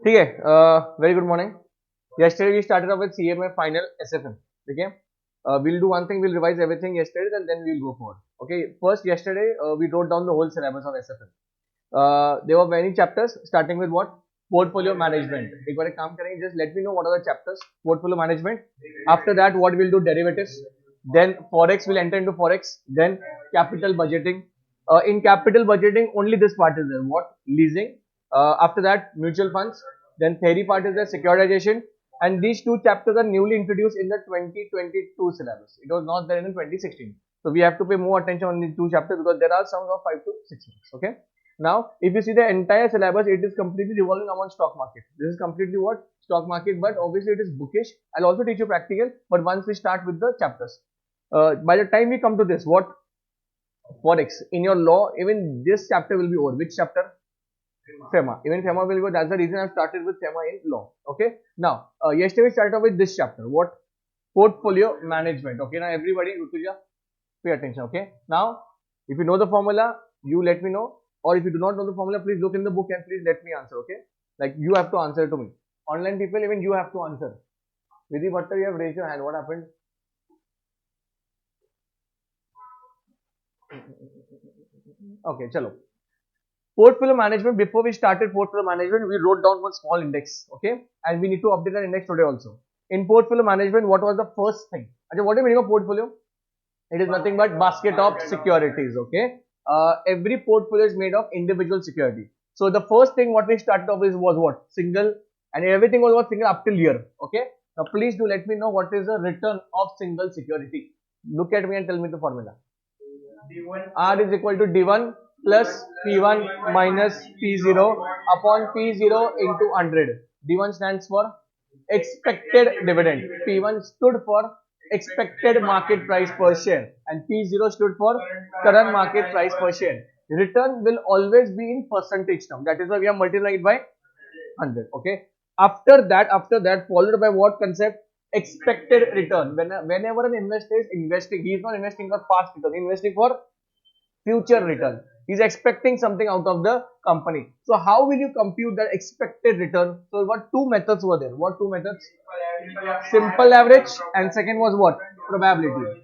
ठीक है. Very good morning. Yesterday we started off with CMA FINAL SFM. Okay. We'll do one thing. We'll revise everything yesterday and then we'll go forward. Okay. First, yesterday we wrote down the whole syllabus of SFM. There were many chapters starting with what? Portfolio management. एक बार एक काम करेंगे. Just let me know what are the chapters. Portfolio management. After that, what we'll do? Derivatives. Then forex. We'll enter into forex. Then capital budgeting. In capital budgeting, only this part is there. What? Leasing. After that, mutual funds. Then theory part is the securitization. And these two chapters are newly introduced in the 2022 syllabus. It was not there in 2016. So we have to pay more attention on these two chapters because there are some of 5 to 6 months. Okay. Now, if you see the entire syllabus, it is completely revolving around stock market. This is completely what? Stock market, but obviously it is bookish. I'll also teach you practical, but once we start with the chapters. By the time we come to this, what? Forex. In your law, even this chapter will be over. Which chapter? FEMA. Even FEMA will go. That's the reason I've started with FEMA in law. Okay. Now, yesterday we started off with this chapter. What? Portfolio management. Okay. Now, everybody, Rutuja, pay attention. Okay. Now, if you know the formula, you let me know. Or if you do not know the formula, please look in the book and please let me answer. Okay. Like you have to answer to me. Online people, even you have to answer. Vidhi Bhattar, you have raised your hand. What happened? Okay, chalo. Portfolio management, before we started portfolio management, we wrote down one small index, okay? And we need to update that index today also. In portfolio management, what was the first thing? Okay, what is the meaning of portfolio? It is nothing but basket of securities, okay? Every portfolio is made of individual security. So the first thing what we started off with was what? Single, and everything was what? Single up till year, okay? Now please do let me know what is the return of single security. Look at me and tell me the formula. R is equal to D1 plus P1 minus P0 upon P0 into 100. D1 stands for expected dividend. P1 stood for expected market price per share and P0 stood for current market price per share. Return will always be in percentage term. That is why we have multiplied by 100. Okay. After that, followed by what concept? Expected return. Whenever an investor is investing, he is not investing for past return, he is investing for future return. He is expecting something out of the company. So how will you compute that expected return? So what two methods were there? What two methods? Simple average, and second was what? Probability.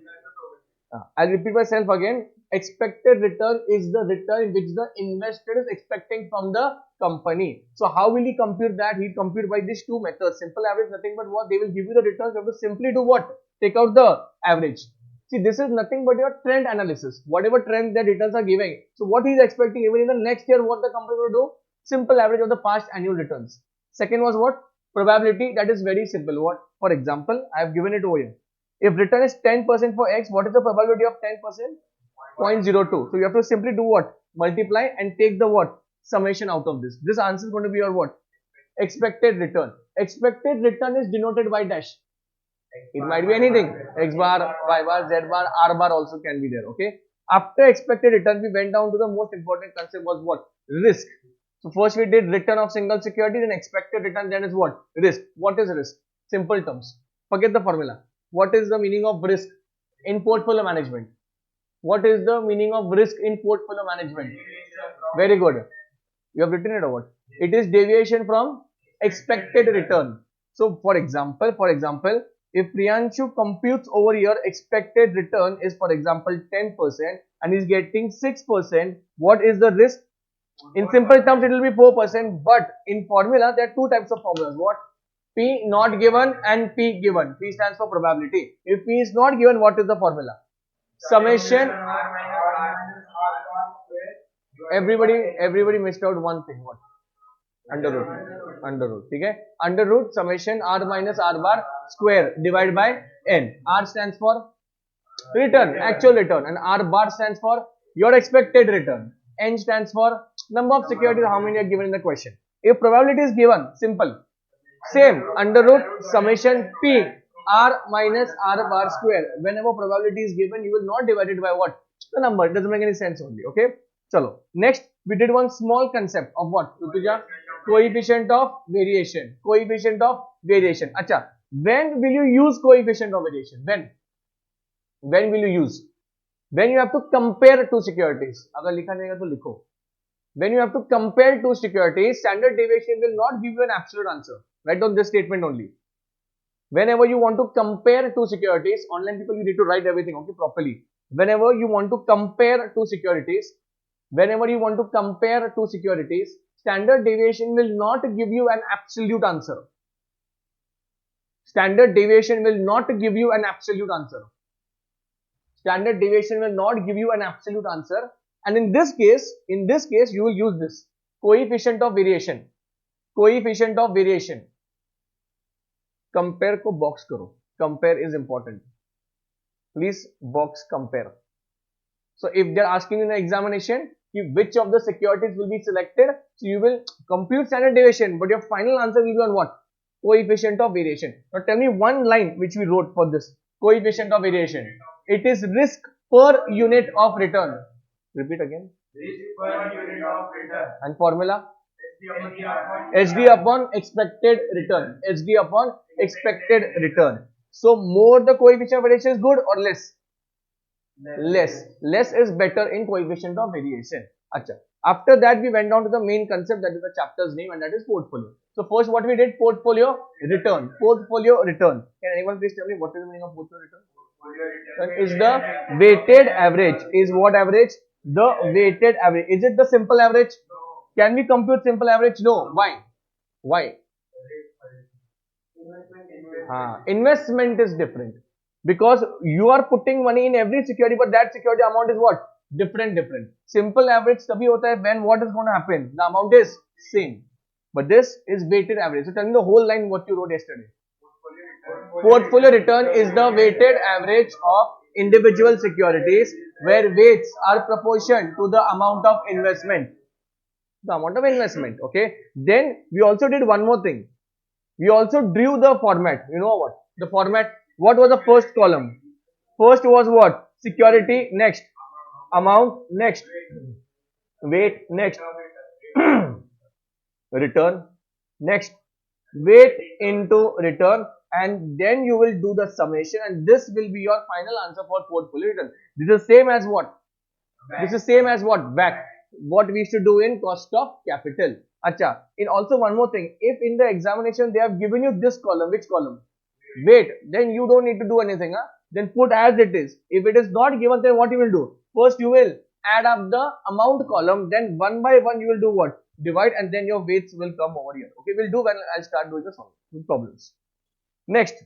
I'll repeat myself again. Expected return is the return which the investor is expecting from the company. So how will he compute that? He compute by these two methods. Simple average, nothing but what? They will give you the returns. You have to simply do what? Take out the average. See, this is nothing but your trend analysis. Whatever trend the returns are giving. So what he is expecting even in the next year, what the company will do? Simple average of the past annual returns. Second was what? Probability. That is very simple. What? For example, I have given it over here. If return is 10% for X, what is the probability of 10%? 0.02. So you have to simply do what? Multiply and take the what? Summation out of this. This answer is going to be your what? Expected return. Expected return is denoted by dash. It might be anything. X bar, Y bar, Z bar, R bar also can be there. Okay. After expected return, we went down to the most important concept was what? Risk. So first we did return of single security, then expected return, then is what? Risk. What is risk? Simple terms. Forget the formula. What is the meaning of risk in portfolio management? What is the meaning of risk in portfolio management? Very good. You have written it or what? It is deviation from expected return. So for example, if Priyanshu computes over here, expected return is for example 10% and is getting 6%. What is the risk? In simple terms, it will be 4%. But in formula, there are two types of formulas. What? P not given and P given. P stands for probability. If P is not given, what is the formula? Summation. Everybody missed out one thing. What? Under root. Okay? Under root summation R minus R bar square divided by N. R stands for return, actual return, and R bar stands for your expected return. N stands for number of securities, how many are given in the question. If probability is given, simple. Same, under root summation P R minus R bar square. Whenever probability is given, you will not divide it by what? The number. It doesn't make any sense only. Okay? Chalo. Next, we did one small concept of what? Rutuja? Coefficient of variation. Coefficient of variation. Acha. When will you use coefficient of variation? When will you use? When you have to compare two securities. अगर लिखा नहीं है तो लिखो. When you have to compare two securities, standard deviation will not give you an absolute answer. Write down this statement only. Whenever you want to compare two securities, online people, you need to write everything, okay, properly. Whenever you want to compare two securities, standard deviation will not give you an absolute answer. Standard deviation will not give you an absolute answer. Standard deviation will not give you an absolute answer. And in this case, you will use this coefficient of variation. Coefficient of variation. Compare को box करो. Compare is important. Please box compare. So if they are asking in the examination which of the securities will be selected, so you will compute standard deviation, but your final answer will be on what? Coefficient of variation. Now tell me one line which we wrote for this coefficient of variation. It is risk per unit of return. Repeat again. Risk per unit of return. And formula? HD upon expected return. HD upon expected return. So more the coefficient of variation is good or less? Less is better in coefficient of variation. Achha. After that we went down to the main concept, that is the chapter's name, and that is portfolio. So first what we did, portfolio return. Portfolio return. Can anyone please tell me what is the meaning of portfolio return? Portfolio return is the weighted average. Is what average? The weighted average. Is it the simple average? No. Can we compute simple average? No. Why? Why? Investment is different. Because you are putting money in every security, but that security amount is what? Different. Simple average तभी होता है when what is going to happen? The amount is same. But this is weighted average. So tell me the whole line what you wrote yesterday. Portfolio return is the weighted average of individual securities where weights are proportion to the amount of investment. The amount of investment. Okay. Then we also did one more thing. We also drew the format. You know what? The format. What was the first column? First was what? Security, next. Amount, next. Weight, next. Return, next. Weight into return, and then you will do the summation, and this will be your final answer for portfolio return. This is same as what? This is same as what? Back. What we used to do in cost of capital. Acha. In also one more thing. If in the examination they have given you this column, which column? Weight, then you don't need to do anything. Then put as it is. If it is not given, then what you will do? First you will add up the amount column, then one by one you will do what? Divide, and then your weights will come over here. Okay, we'll do when I'll start doing the solving. No problems. Next.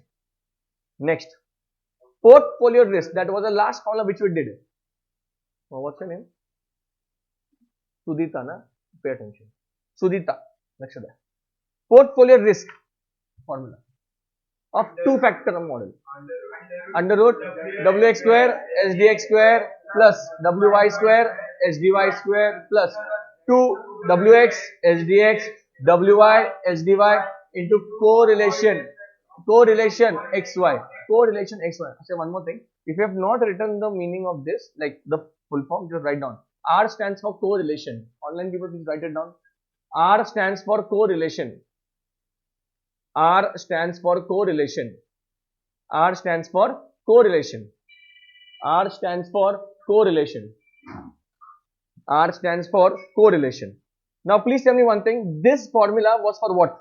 Portfolio risk. That was the last column which we did. Oh, what's your name? Sudita, na? Pay attention. Sudita. Next to that. Portfolio risk formula of two-factor model. Under root wx square sdx square plus wy square sdy square plus 2 wx sdx wy sdy into correlation xy. I say one more thing. If you have not written the meaning of this, like the full form, just write down. R stands for correlation. Online people, please write it down. R stands for correlation. R stands for correlation. R stands for correlation. R stands for correlation. R stands for correlation. Now please tell me one thing. This formula was for what?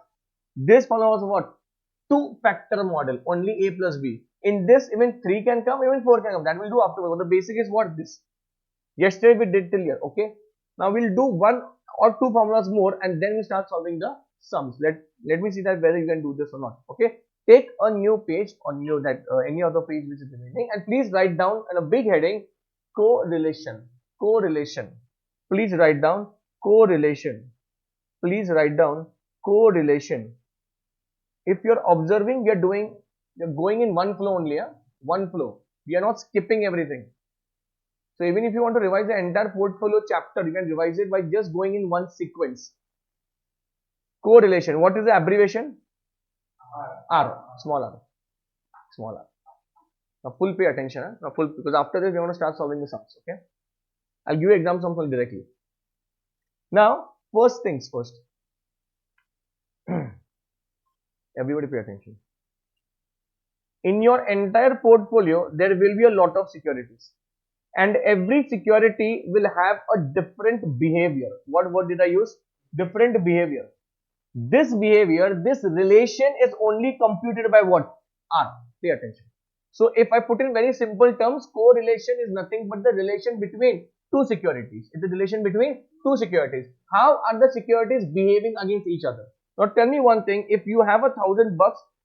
This formula was what? Two-factor model. Only A plus B. In this, even 3 can come, even 4 can come. That we'll do afterwards. The basic is what? This. Yesterday we did till here. Okay. Now we'll do 1 or 2 formulas more, and then we start solving the sums. Let me see that whether you can do this or not. Okay. Take a new page on your any other page which is remaining, and please write down in a big heading correlation. Correlation. Please write down correlation. Please write down correlation. If you're observing, you're going in one flow only. One flow. We are not skipping everything. So even if you want to revise the entire portfolio chapter, you can revise it by just going in one sequence. Correlation. What is the abbreviation? R. Small r. Small r. Now full pay attention. Now full, because after this we want to start solving the sums. Okay. I'll give you exam sums directly. Now first things first. Everybody pay attention. In your entire portfolio, there will be a lot of securities. and every security will have a different behavior. What word did I use? Different behavior. This behavior, this relation is only computed by what? R. Pay attention. So if I put in very simple terms, correlation is nothing but the relation between two securities. It's the relation between two securities. How are the securities behaving against each other? Now tell me one thing, if you have $1,000,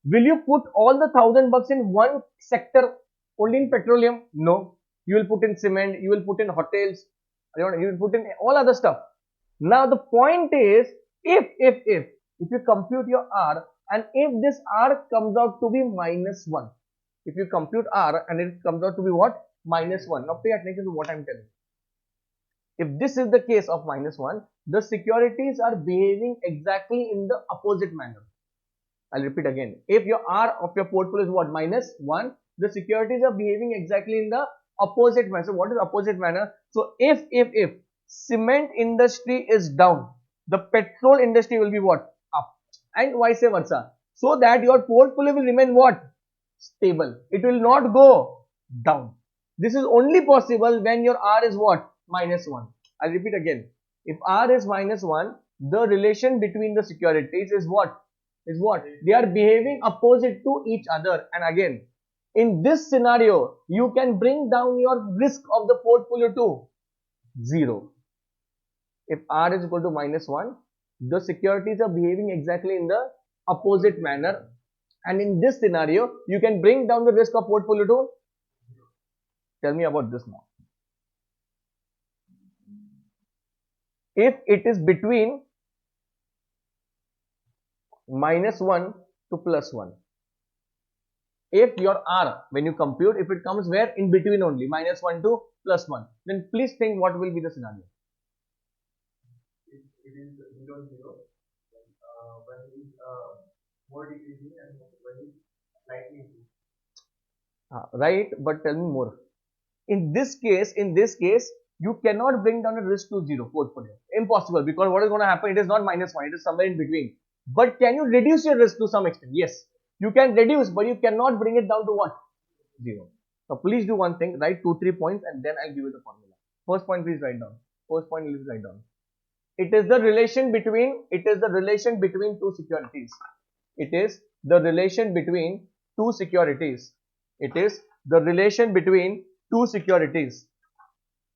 will you put all the $1,000 in one sector, only in petroleum? No. You will put in cement, you will put in hotels, you will put in all other stuff. Now the point is, if you compute your R and if this R comes out to be -1, if you compute R and it comes out to be what? -1. Now pay attention to what I am telling. If this is the case of -1, the securities are behaving exactly in the opposite manner. I'll repeat again. If your R of your portfolio is what? -1, the securities are behaving exactly in the opposite manner. So what is opposite manner? So if cement industry is down, the petrol industry will be what? Up, and vice versa. So that your portfolio will remain what? Stable. It will not go down. This is only possible when your R is what? -1. I'll repeat again. If R is -1, the relation between the securities is what? They are behaving opposite to each other. And again, in this scenario, you can bring down your risk of the portfolio to 0. If R is equal to -1, the securities are behaving exactly in the opposite manner. And in this scenario, you can bring down the risk of portfolio to 0. Tell me about this now. If it is between -1 to +1, if your R, when you compute, if it comes where? In between only, -1 to +1, then please think what will be the scenario. It is 0, 0, when it is more decreasing and when it is slightly increasing. Right, but tell me more. In this case, you cannot bring down a risk to 0 portfolio. Impossible, because what is going to happen? It is not -1, it is somewhere in between. But can you reduce your risk to some extent? Yes, you can reduce, but you cannot bring it down to what? 0. So please do one thing, write 2-3 points and then I'll give you the formula. First point, please write down. It is the relation between two securities. It is the relation between two securities. It is the relation between two securities.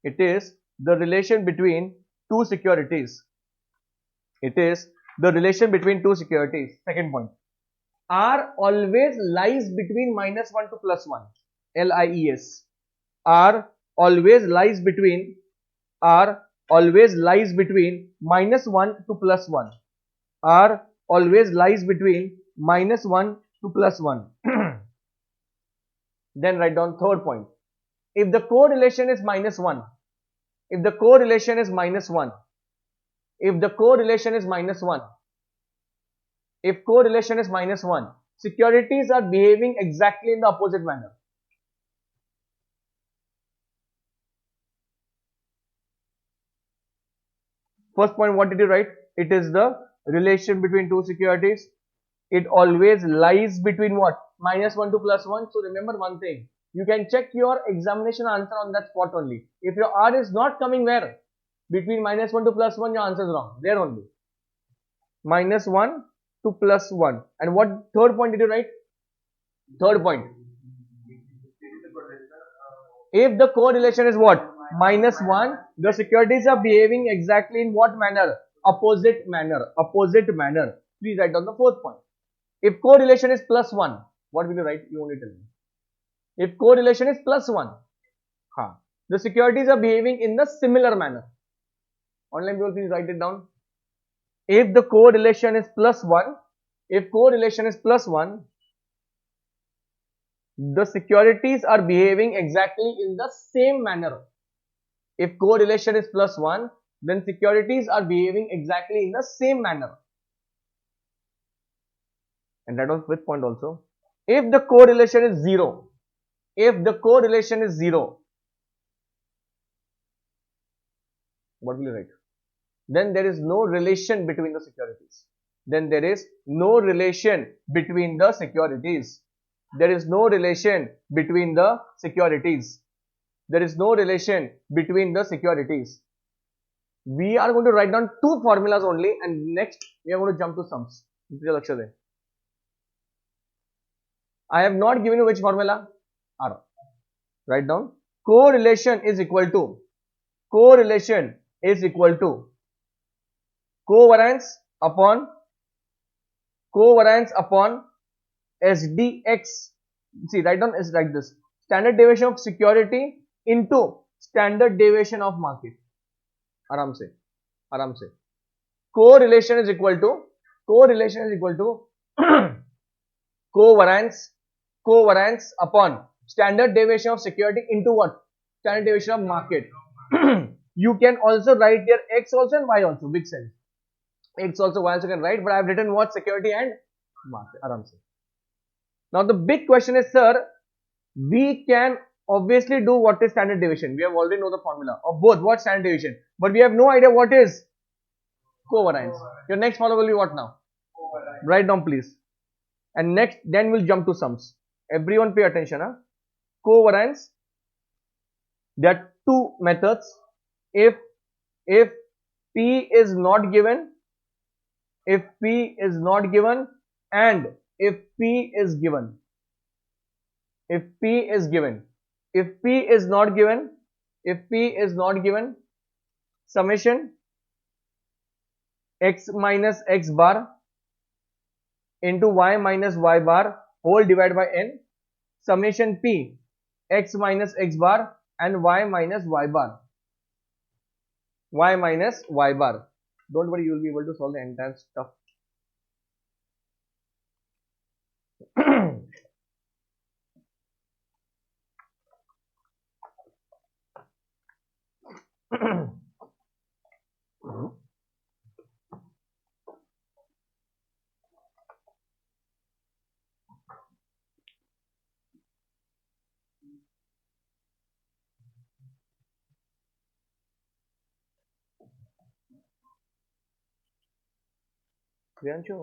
It is the relation between two securities. It is the relation between two securities. Second point. R always lies between -1 to +1. LIES. R always lies between -1 to +1. R always lies between -1 to +1. Then write down third point. If the correlation is -1, if the correlation is -1, securities are behaving exactly in the opposite manner. First point, what did you write? It is the relation between two securities. It always lies between what? -1 to +1. So remember one thing. You can check your examination answer on that spot only. If your R is not coming where? Between -1 to +1, your answer is wrong. There only. -1 to +1. And what third point did you write? Third point. If the correlation is what? -1, the securities are behaving exactly in what manner? Opposite manner. Please write down the fourth point. If correlation is +1, what will you write? You only tell me. If correlation is +1, the securities are behaving in the similar manner. Online people, please write it down. If the correlation is +1, the securities are behaving exactly in the same manner. If correlation is +1, then securities are behaving exactly in the same manner. And that was fifth point also. If the correlation is 0, what will you write? Then there is no relation between the securities. There is no relation between the securities. there is no relation between the securities. We are going to write down two formulas only, and next we are going to jump to sums. I have not given you which formula. R. Write down. Correlation is equal to covariance upon SDX. See, write down is like this: standard deviation of security into standard deviation of market. आराम से correlation is equal to covariance upon standard deviation of security into what? Standard deviation of market. You can also write here X also and Y also, big sense. X also, Y also can write, but I have written what? Security and market. आराम से. Now the big question is, sir, we can obviously do what is standard deviation. We have already know the formula of both. What standard deviation? But we have no idea what is covariance. Your next formula will be what now? Covariance. Write down please. And next, then we'll jump to sums. Everyone pay attention. Huh? Covariance. There are two methods. If P is not given, and if P is given. If P is not given, summation x minus x bar into y minus y bar whole divided by n, summation P x minus x bar and y minus y bar. Don't worry, you will be able to solve the entire stuff. Priyanshu,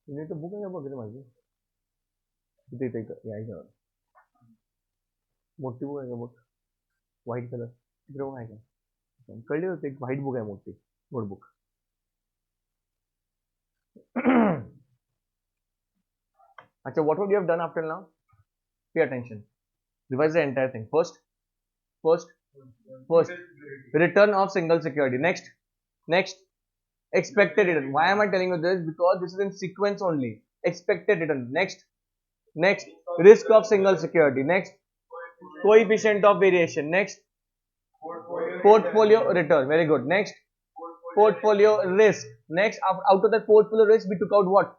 you need to book in your book. मोटी book है book white colour इधर वो है क्या कर लियो एक white book है मोटी नोटबुक अच्छा what would you have done after now? Pay attention, revise the entire thing. First return of single security. Next expected return. Why am I telling you this? Because this is in sequence only. Expected return. Next risk of single security. Next coefficient of variation. Next portfolio return. Very good. Next portfolio risk. Next out of that portfolio risk we took out what?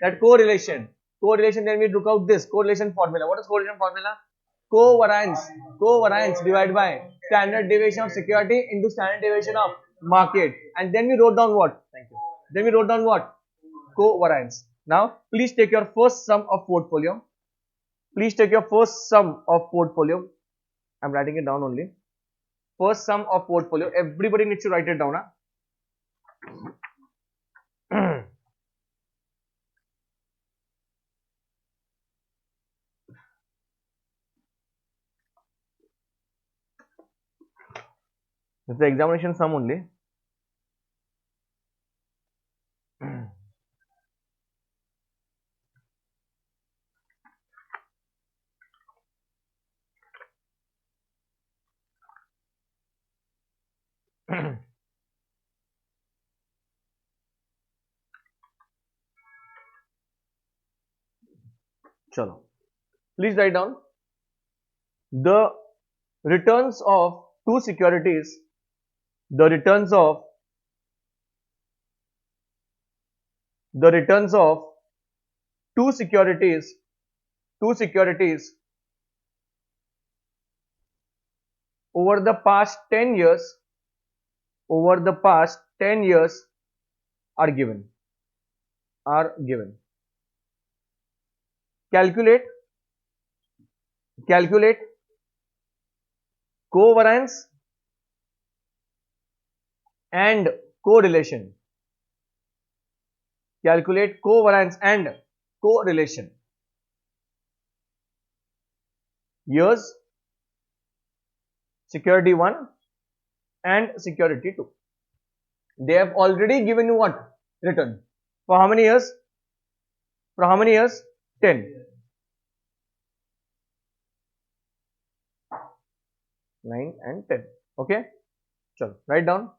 That correlation. Then we took out this correlation formula. What is correlation formula? Covariance divided by standard deviation of security into standard deviation of market. And then we wrote down what? Thank you. Then we wrote down what? Covariance. Now please take your first sum of portfolio. I'm writing it down only. First sum of portfolio. Everybody needs to write it down. Huh? It's the examination sum only. Chalo. Please write down the returns of two securities. The returns of two securities over the past 10 years are given. Calculate covariance and correlation. Calculate covariance and correlation. Years, security 1 and security 2. They have already given you what? Return. For how many years? For how many years? 10. 9 and 10. Okay? So write down.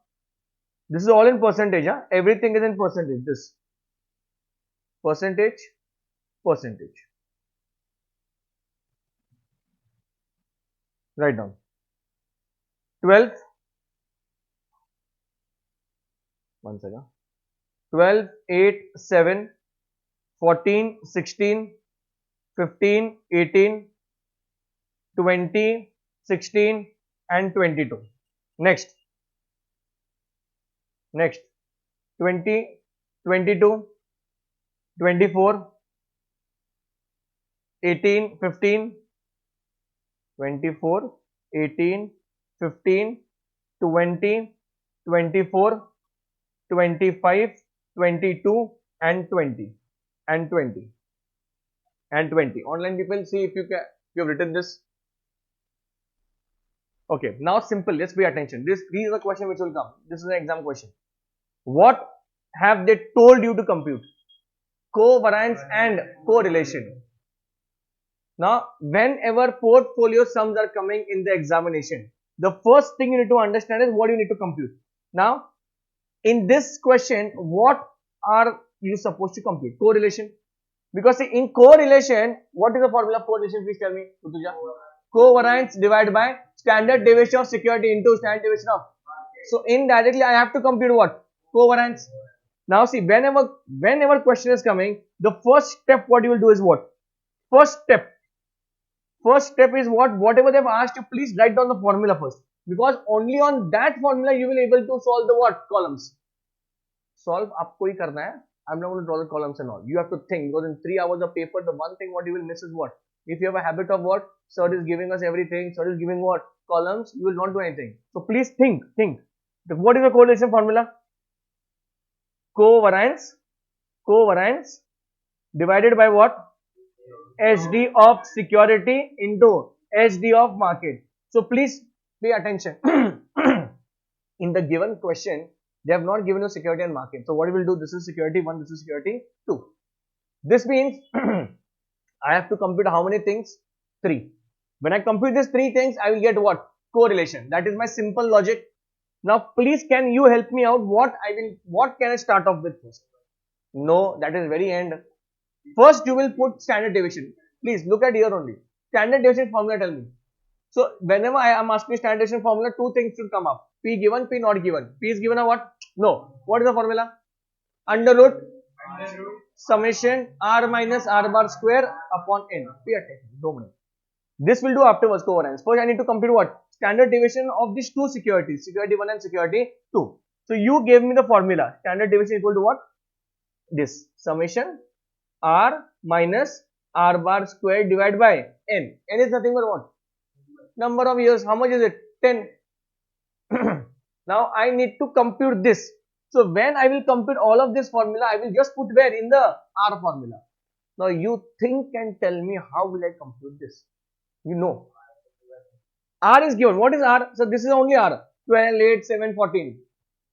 This is all in percentage. Huh? Everything is in percentage. This percentage, percentage. Write down. 12. One second. 12, 8, 7, 14, 16, 15, 18, 20, 16 and 22. Next. 20, 22, 24, 18, 15, 24, 18, 15, 20, 24, 25, 22 and 20 and 20 and 20. Online people, see if you have written this. Okay, now simple. Let's pay attention. These are the question which will come. This is an exam question. What have they told you to compute? Covariance and correlation. Now, whenever portfolio sums are coming in the examination, the first thing you need to understand is what you need to compute. Now, in this question, what are you supposed to compute? Correlation. Because see, in correlation, what is the formula of correlation? Please tell me, Rutuja. Covariance divided by standard deviation of security into standard deviation of. So indirectly, I have to compute what? Covariance. Now see, whenever question is coming, the first step what you will do is what? First step is what? Whatever they have asked you, please write down the formula first. Because only on that formula you will able to solve the what? Columns. Solve आपको ही करना है. I'm not going to draw the columns and all. You have to think, because in 3 hours of paper, the one thing what you will miss is what? If you have a habit of what? Sir is giving us everything, sir is giving what? Columns, you will not do anything. So please think. What is the correlation formula? Covariance divided by what? HD of security into HD of market. So please pay attention. In the given question, they have not given you security and market. So what we will do, this is security 1, this is security 2. This means I have to compute how many things? 3. When I compute these 3 things, I will get what? Correlation. That is my simple logic. Now please can you help me out? What can I start off with first? No, that is very end. First you will put standard deviation. Please look at here only. Standard deviation formula, tell me. So whenever I am asking standard deviation formula, 2 things should come up. P given, P not given. P is given a what? No. What is the formula? Under root summation R minus R bar square upon N. Pay attention. Don't mind. This will do afterwards covariance. First I need to compute what? Standard deviation of these 2 securities. Security 1 and security 2. So you gave me the formula. Standard deviation equal to what? This. Summation R minus R bar square divided by N. N is nothing but what? Number of years. How much is it? 10. Now I need to compute this. So when I will compute all of this formula, I will just put where? In the R formula. Now you think and tell me how will I compute this? You know. R is given. What is R? So this is only R. 12, 8, 7, 14.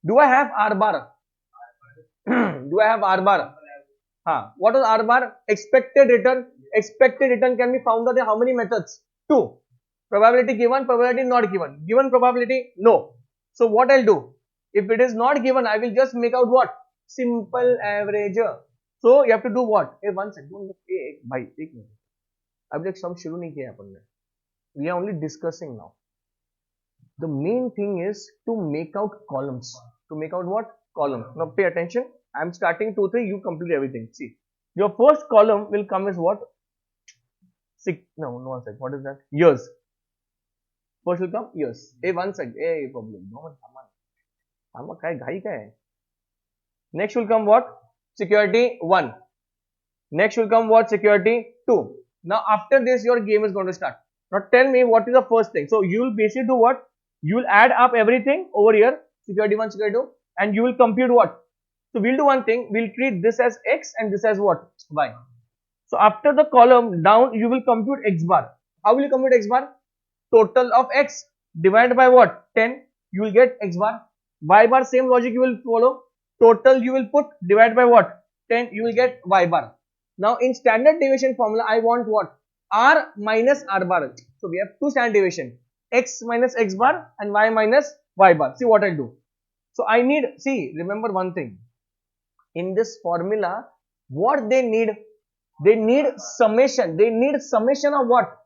Do I have R bar? Do I have R bar? What is R bar? Expected return. Expected return can be found out in how many methods? 2. Probability given, probability not given. Given probability? No. So what I'll do? If it is not given, I will just make out what? Simple average. So you have to do what? Hey, one second. Bhai, एक minute. अभी तक सम शुरू नहीं किया अपन ने. We are only discussing now. The main thing is to make out columns. To make out what? Column. Now pay attention. I am starting 2, 3. You complete everything. See, your first column will come as what? One sec. What is that? Years. First will come years. Hey, one sec. Hey, problem. No one. Next will come what? Security 1. Next will come what? Security 2. Now after this, your game is going to start. Now tell me what is the first thing. So you will basically do what? You will add up everything over here. Security 1, security 2. And you will compute what? So we'll do one thing. We'll treat this as X and this as what? Y. So after the column down, you will compute X bar. How will you compute X bar? Total of X. divide by what? 10. You will get x bar. Y bar, same logic you will follow. Total you will put, divide by what? 10. You will get y bar. Now in standard deviation formula, I want what? R minus R bar. So we have two standard deviation. X minus x bar and y minus y bar. See what I do. So I need, see, remember one thing. In this formula, what they need? They need summation. They need summation of what?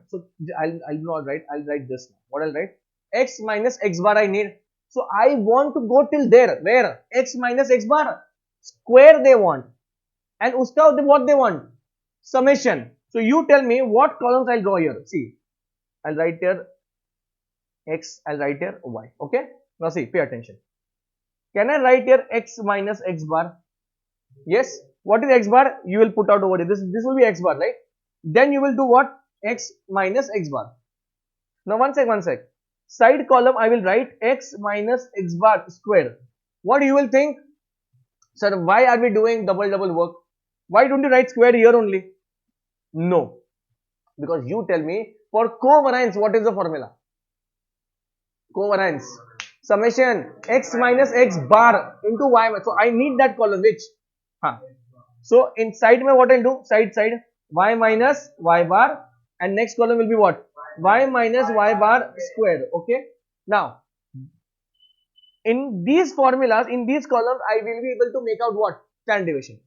So I'll not write. I'll write this. What I'll write? X minus x bar I need. So I want to go till there. Where? X minus x bar. Square they want. And uska what they want? Summation. So you tell me what columns I'll draw here. See, I'll write here x. I'll write here y. Okay. Now see, pay attention. Can I write here x minus x bar? Yes. What is x bar? You will put out over here. This will be x bar, right? Then you will do what? X minus x bar. Now one sec. Side column I will write x minus x bar square. What you will think? Sir, why are we doing double work? Why don't you write square here only? No. Because you tell me for covariance, what is the formula? Covariance. Summation x minus x bar into y. So I need that column which? So inside me what I'll do? Side y minus y bar and next column will be what? Y minus y bar square. Okay. Now in these formulas, in these columns, I will be able to make out what? Standard deviation.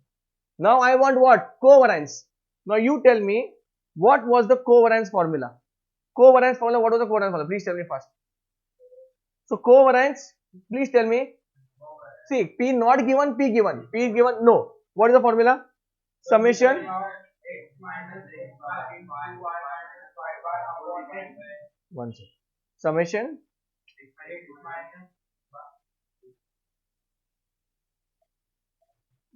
Now I want what? Covariance. Now you tell me what was the covariance formula? Covariance formula, what was the covariance formula? Please tell me first. So covariance, please tell me. See, P not given, P given. P given, no. What is the formula? Summation. One second. Summation.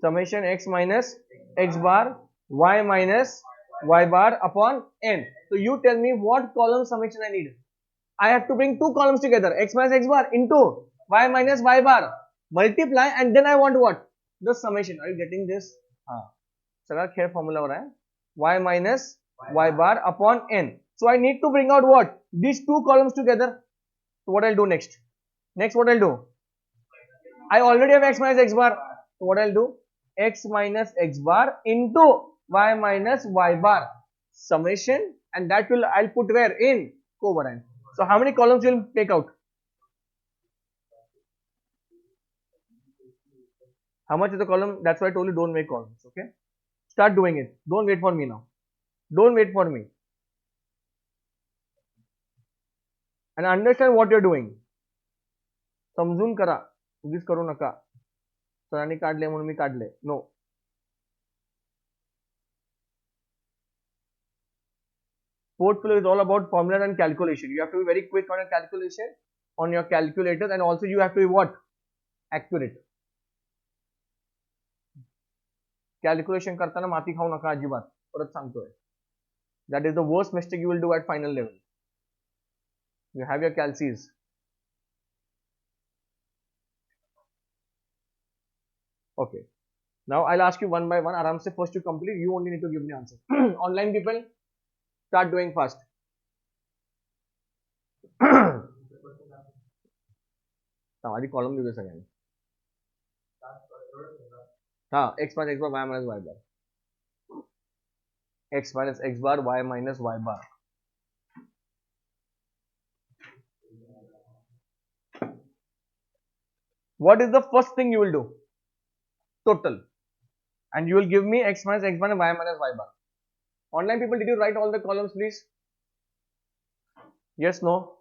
Summation x minus x bar, y minus y bar upon n. So you tell me what column summation I need. I have to bring two columns together, x minus x bar into y minus y bar, multiply, and then I want what? The summation. Are you getting this? Sir, here formula ho raha hai. Y minus y bar upon n. So I need to bring out what? These two columns together. So what I'll do next? Next what I'll do? I already have x minus x bar. So what I'll do? X minus x bar into y minus y bar summation, and that will I'll put where? In covariance. So how many columns will take out? How much is the column? That's why I told you don't make columns. Okay. Start doing it. Don't wait for me now. Don't wait for me. And understand what you're doing. समजून करा. उगीच करू नका. सरांनी काढले म्हणून मी काढले. No. Portfolio is all about formulas and calculation. You have to be very quick on your calculation, on your calculator, and also you have to be what? Accurate. Calculation करताना माती खाऊ नका अजिबात. परत सांगतोय. That is the worst mistake you will do at final level. You have your calcs. Okay. Now I'll ask you one by one. आराम से first you complete. You only need to give me answer. Online people, start doing fast. हमारी column भी दे सकेंगे. हाँ, x minus x bar, y minus y bar. X minus x bar, y minus y bar. What is the first thing you will do? Total. And you will give me x minus x bar and y minus y bar. Online people, did you write all the columns, please? Yes, no?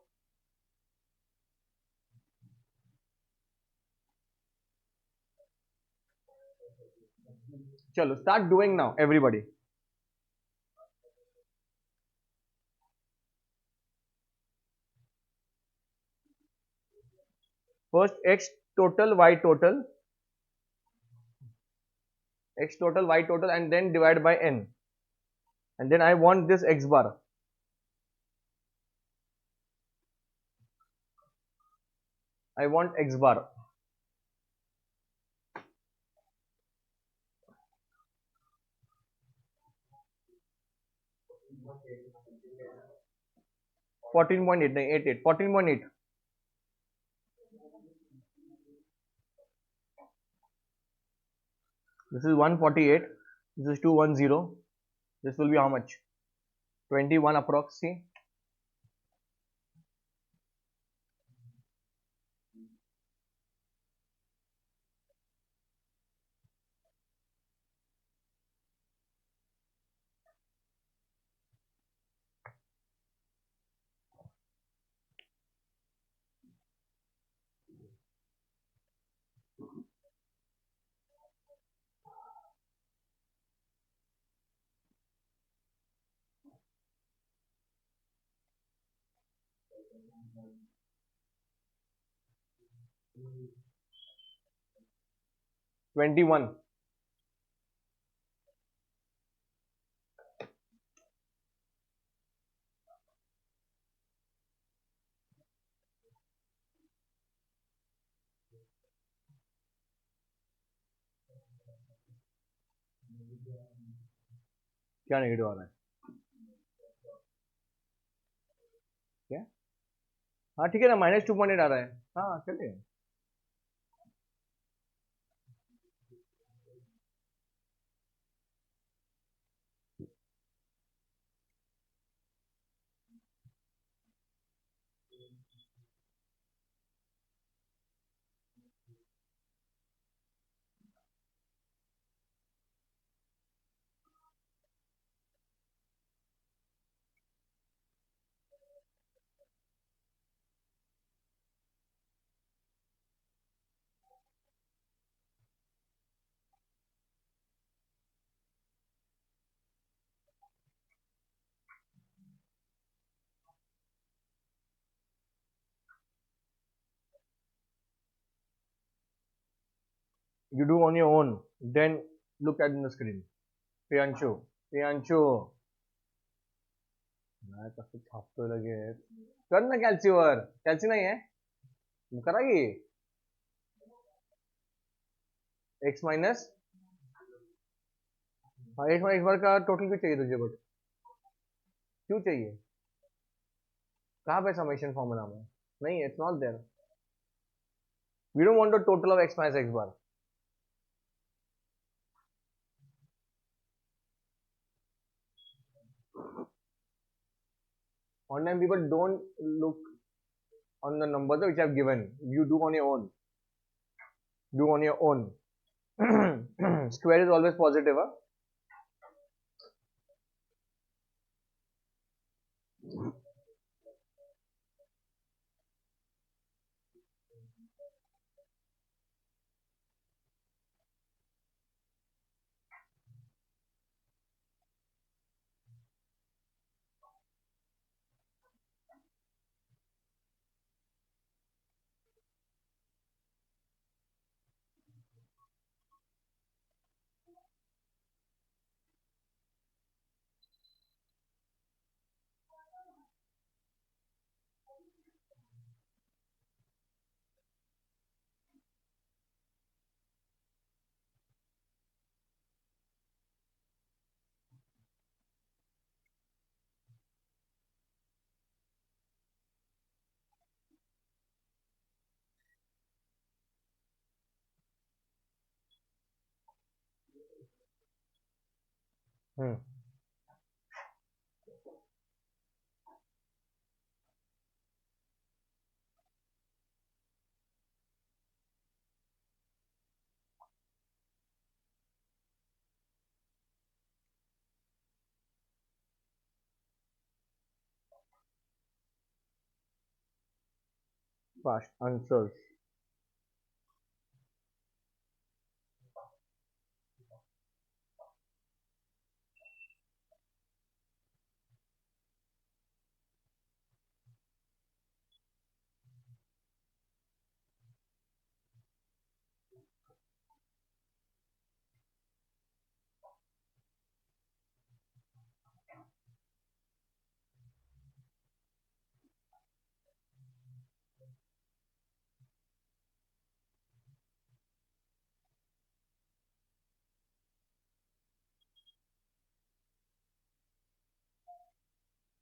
Chalo, start doing now, everybody. First, x total, y total. X total, y total, and then divide by n. And then I want this x bar. I want x bar. 14.8 नहीं 88 14.8. This is 148. This is 210. This will be how much? 21 approx. See? Twenty-one. क्या negative आ रहा है? क्या? हाँ ठीक है ना, -2.8 आ रहा है. हाँ चलिए. You do on your own, then look at the screen. Priyanshu, Priyanshu. मैं कसं छापतोय लगेच. कर ना कॅल्सीवर. कॅल्सी नाही आहे? करा की. x minus. हाँ x माइनस बार का टोटल भी चाहिए तुझे, बट क्यों चाहिए? कहाँ पे समेशन फॉर्मूला में? नहीं, it's not there. We don't want the total of x minus x bar. Online people don't look on the numbers which I've given. You do on your own. Do on your own. Square is always positive. Huh? Hmm. Fast answers.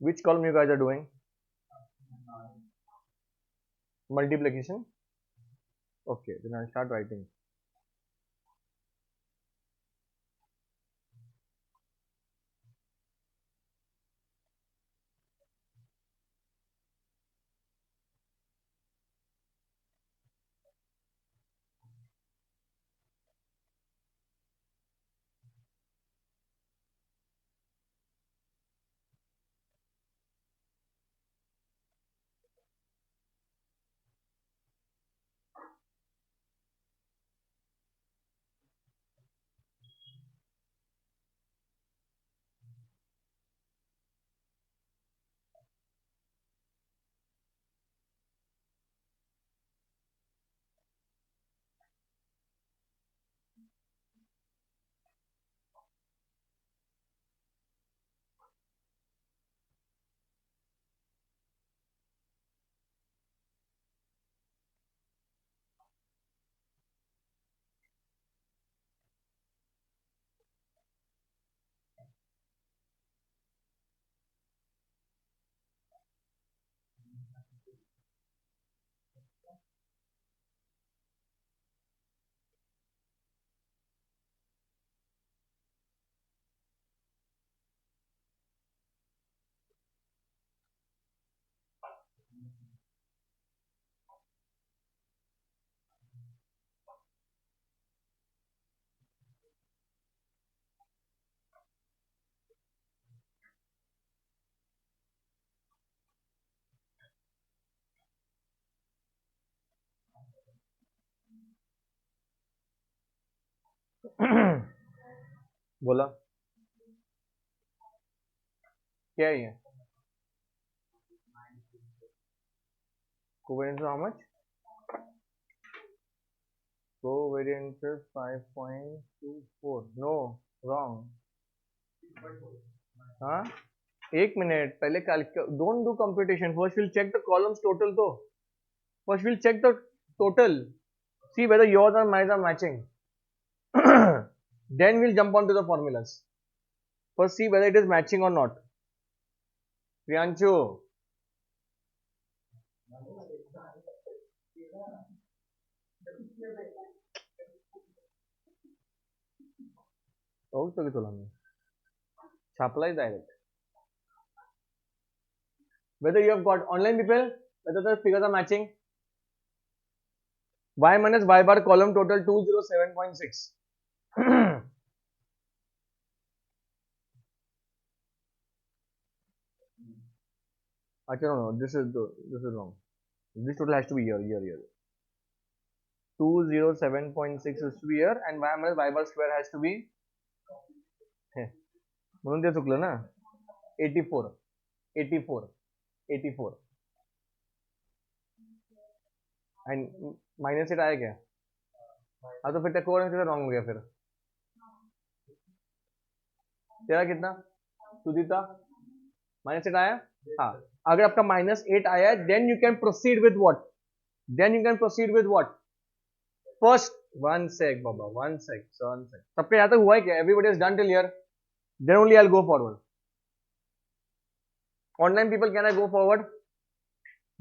Which column you guys are doing? multiplication. Okay, then I'll start writing. बोला क्या है ये? Covariance how much? Covariance is 5.24. No, wrong. हाँ, एक minute पहले don't do computation. First we'll check the columns total though. First we'll check the total. See whether yours and mine are matching. Then we'll jump onto the formulas. First see whether it is matching or not. Priyanshu. Oh, so it's Supply direct. Whether you have got online people, whether the figures are matching. Y minus Y bar column total 207.6. No, this is wrong. This total has to be here. 207.6 is to be here, and Y minus Y bar square has to be. म्हणून ते चुकलं ना 84 and minus eight आया क्या? हाँ तो फिर टेकोरेंस wrong हो गया फिर तेरा कितना सुदीता माइनस एट आया हाँ अगर आपका माइनस एट आया then you can proceed with what first one sec बाबा वन सेक सबके यहाँ तक हुआ है क्या? Everybody is done till here then only I'll go forward. Online people, can I go forward?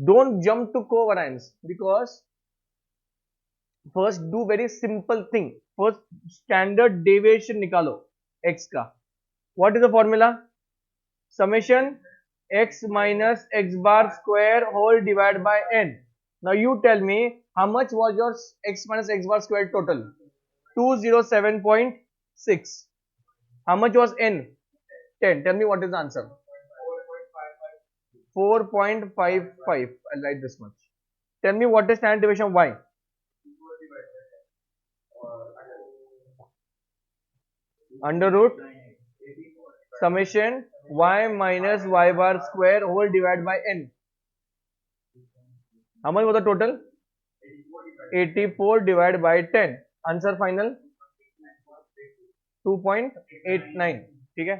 Don't jump to covariance because first do very simple thing. First standard deviation nikalo x ka. What is the formula? Summation x minus x bar square whole divided by n. Now you tell me how much was your x minus x bar square total? 207.6. How much was n? 10. Tell me what is the answer. 4.55. I'll write this much. Tell me what is standard deviation of y. Under root summation y minus y bar square whole divided by n. How much was the total? 84 divided by 10. Answer final 2.89. ठीक है?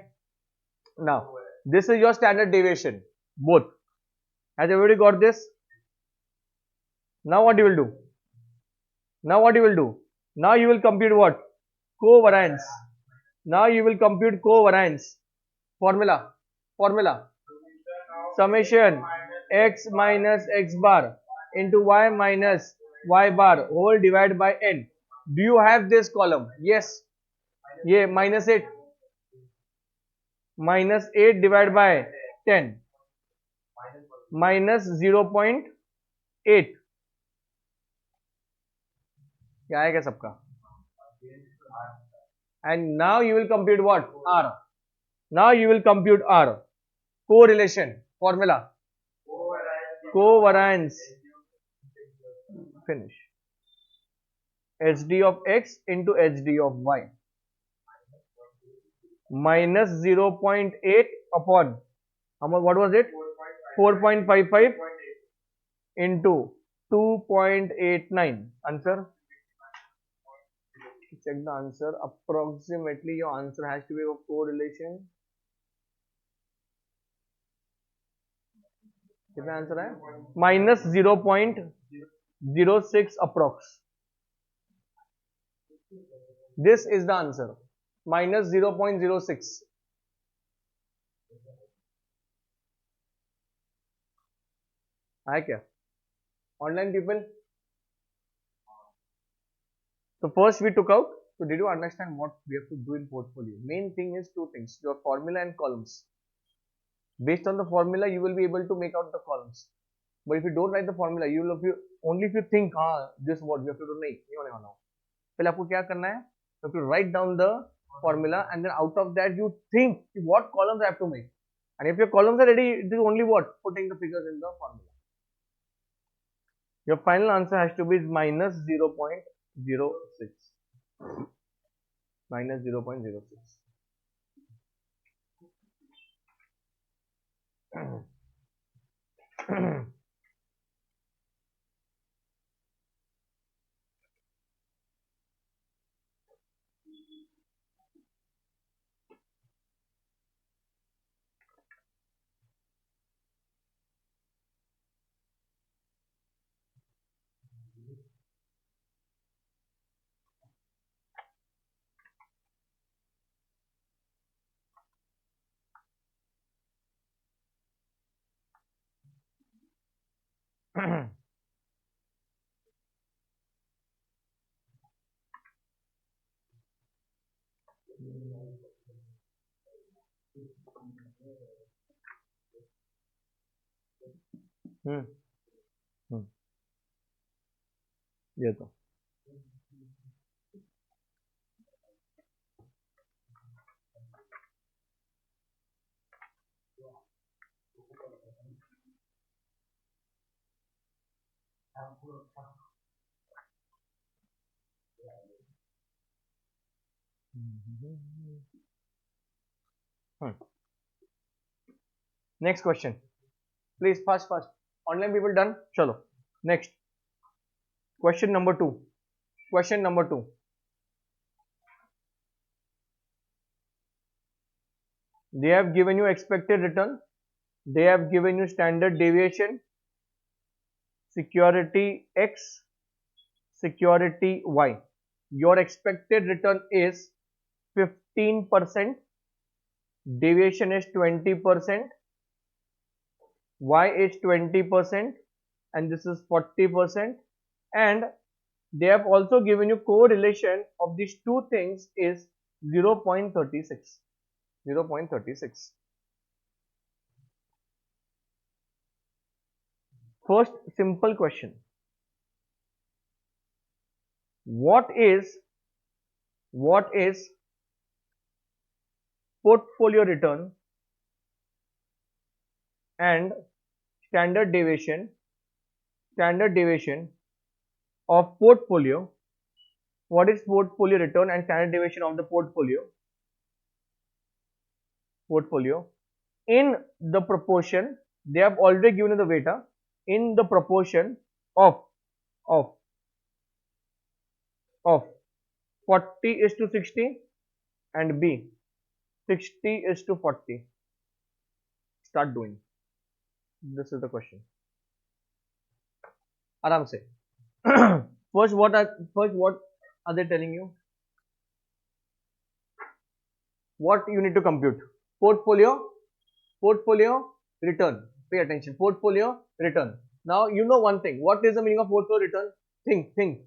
Now this is your standard deviation both. Has everybody got this? Now what you will do? Now you will compute what? Covariance. Now you will compute covariance. Formula summation x minus x bar into y minus y bar whole divided by n. Do you have this column? Yes. Yeah, minus 8 divided by 10 minus 0.8. क्या आएगा सबका? And now you will compute what? R. Now you will compute R. Correlation formula. Covariance. Finish. HD of x into HD of y. Minus 0.8 upon, what was it? 4.55 into 2.89. Answer? Check the answer. Approximately your answer has to be a correlation. कितना answer है? Minus 0.06 approx. This is the answer. Minus 0.06. है क्या? Online people? So first we took out. So did you understand what we have to do in portfolio? Main thing is two things: your formula and columns. Based on the formula, you will be able to make out the columns. But if you don't write the formula, you will only if you think, this what we have to do. नहीं होने वाला. पहले आपको क्या करना है? You have to write down the formula, and then out of that you think what columns I have to make. And if your columns are ready, it is only what? Putting the figures in the formula. Your final answer has to be minus 0.06. Minus 0.06. ये तो next question, please. Fast. Online people done? Chalo. Next question number 2. Question number 2. They have given you expected return. They have given you standard deviation, security X, security Y. Your expected return is 15%, deviation is 20%, Y is 20%, and this is 40%. And they have also given you correlation of these two things is 0.36. 0.36. First simple question. What is portfolio return and standard deviation of portfolio? What is portfolio return and standard deviation of the portfolio in the proportion? They have already given you the beta in the proportion of 40:60 and B 60:40. Start doing. This is the question. Aram se. First, what are they telling you? What you need to compute? Portfolio return. Pay attention. Portfolio return. Now you know one thing. What is the meaning of portfolio return? Think.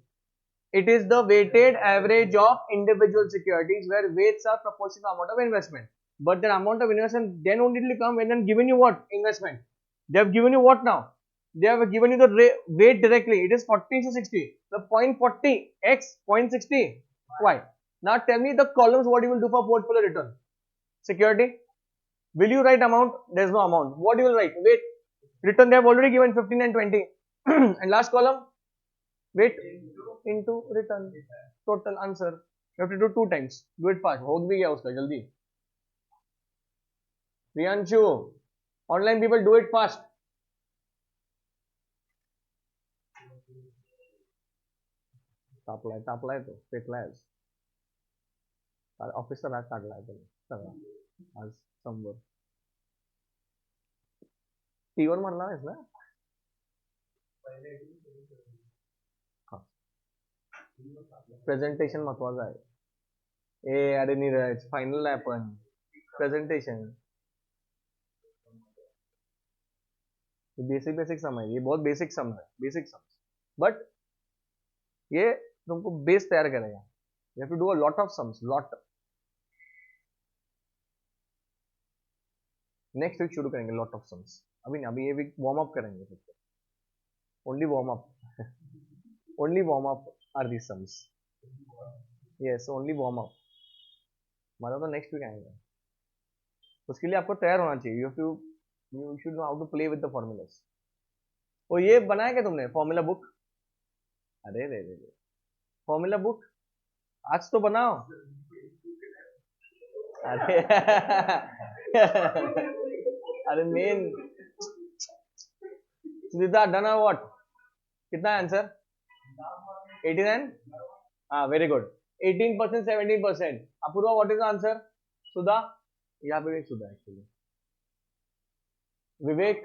It is the weighted average of individual securities where weights are proportional to amount of investment. But the amount of investment then only will come when they have given you what? Investment. They have given you what now? They have given you the weight directly. It is 40 to 60. The 0.40 x 0.60 y. Now tell me the columns what you will do for portfolio return. Security. Will you write amount? There is no amount. What you will write? Weight. Return they have already given 15 and 20. And last column? Weight into return. Total answer. You have to do 2 times. Do it fast. हो भी गया उसका जल्दी. Priyanshu, online people do it fast. तापलाय तो पेटलाय ऑफिसचा bag काढलाय सगळा आज समोर टीवर म्हणला नाहीस ना प्रेझेंटेशन महत्वाचं आहे ए अरे नीरज फायनल आहे आपण प्रेझेंटेशन बेसिक सम है ये बहुत बेसिक सम है बेसिक सम बट ये तुमको बेस तैयार करेगा you have to do a lot of sums lot next week शुरू करेंगे लॉट ऑफ सम्स अभी नहीं अभी ये वीक वार्म अप करेंगे only warm up are the sums yes only warm up मतलब तो नेक्स्ट वीक आएगा उसके लिए आपको तैयार होना चाहिए you should know how to play with the formulas और ये बनाया क्या तुमने फॉर्मूला बुक अरे रे फॉर्मूला बुक आज तो बनाओ अरे अरे मेन सुनीता डन व्हाट कितना आंसर 89 हाँ very good 18% 17% Apoorva what is the answer Sudha यहाँ पे भी Sudha actually Vivek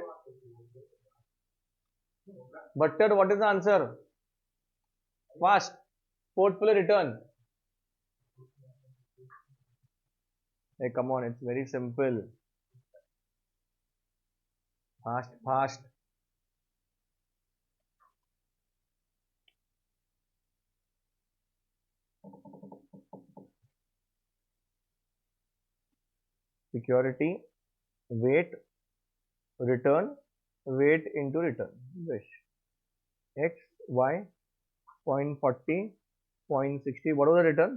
Bhattar what is the answer fast portfolio return hey come on it's very simple fast security weight return weight into return wish x y 0.40 0.60 what was the return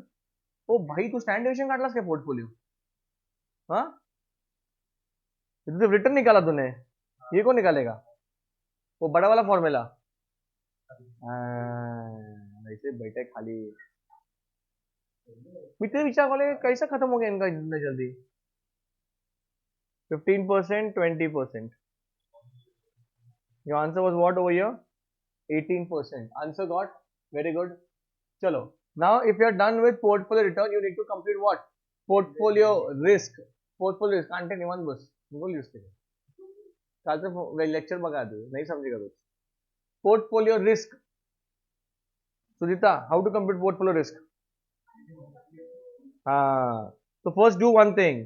ओ भाई तू stand deviation काटलास क्या portfolio हाँ सिर्फ return निकाला तूने ये कौन निकालेगा वो बड़ा वाला फॉर्मूला ऐसे बैठे खाली मित्र विचार वाले कैसा खत्म हो गया इनका इतना जल्दी 15% 20% your answer was what over here 18% answer got very good chalo now if you are done with portfolio return you need to complete what portfolio risk can't anyone bus बोल यूज काल से लेक्चर बगा दे नहीं समझेगा कुछ portfolio risk Sudhita how to complete portfolio risk so first do one thing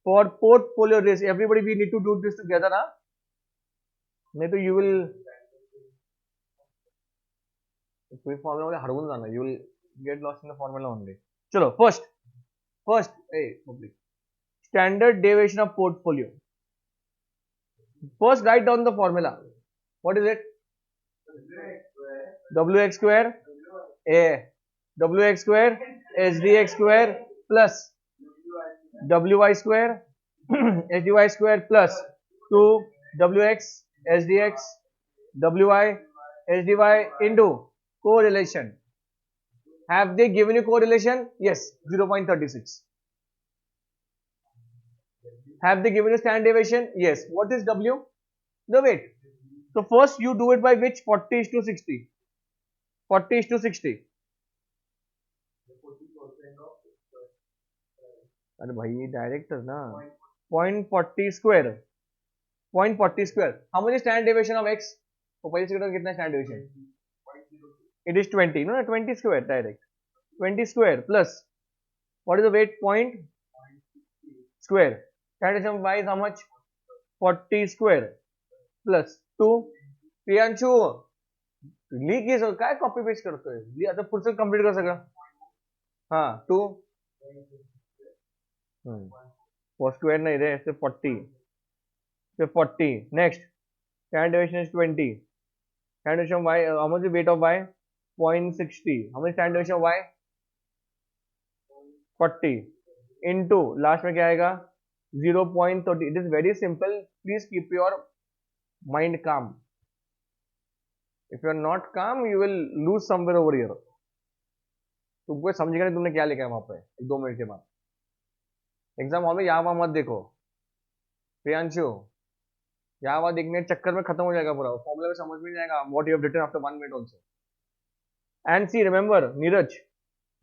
for portfolio risk everybody we need to do this together नहीं तो you will कोई फॉर्मूला वाले हड़बुन जाना you will get lost in the formula only चलो first standard deviation of portfolio first write down the formula what is it wx square wx square sdx square plus wy square sdy square plus 2 wx sdx wy sdy into correlation have they given you correlation yes 0.36 have they given you standard deviation yes what is w the weight so first you do it by which 40:60 40:60 अरे भाई direct ना 0.40 square 0.40 square how much is standard deviation of x तो पहले से कितना standard deviation it is 20 no 20 square direct 20 square plus what is the weight point square standard deviation of y is how much 40 square plus 2 Priyanshu लिख ये काय copy paste करतोय लिह आता पुढचं कंप्लीट कर सगळं हाँ 2 फर्स्ट टू एंड नहीं रे सिर्फ 40 सिर्फ 40 next standard deviation is 20 standard deviation y how much is weight of y 0.60 how much standard deviation of y 40 into last में क्या आएगा 0.30 it is very simple please keep your mind calm if you are not calm you will lose somewhere over here तुमको समझेगा नहीं तुमने क्या लिखा है वहां पे 1-2 मिनट के बाद एग्जाम हॉल में यहाँ वहां मत देखो प्रियांशु यहाँ वहां देखने के चक्कर में खत्म हो जाएगा पूरा फॉर्मूला में समझ में नहीं आएगा what you have written after 1 minute also and see remember Neeraj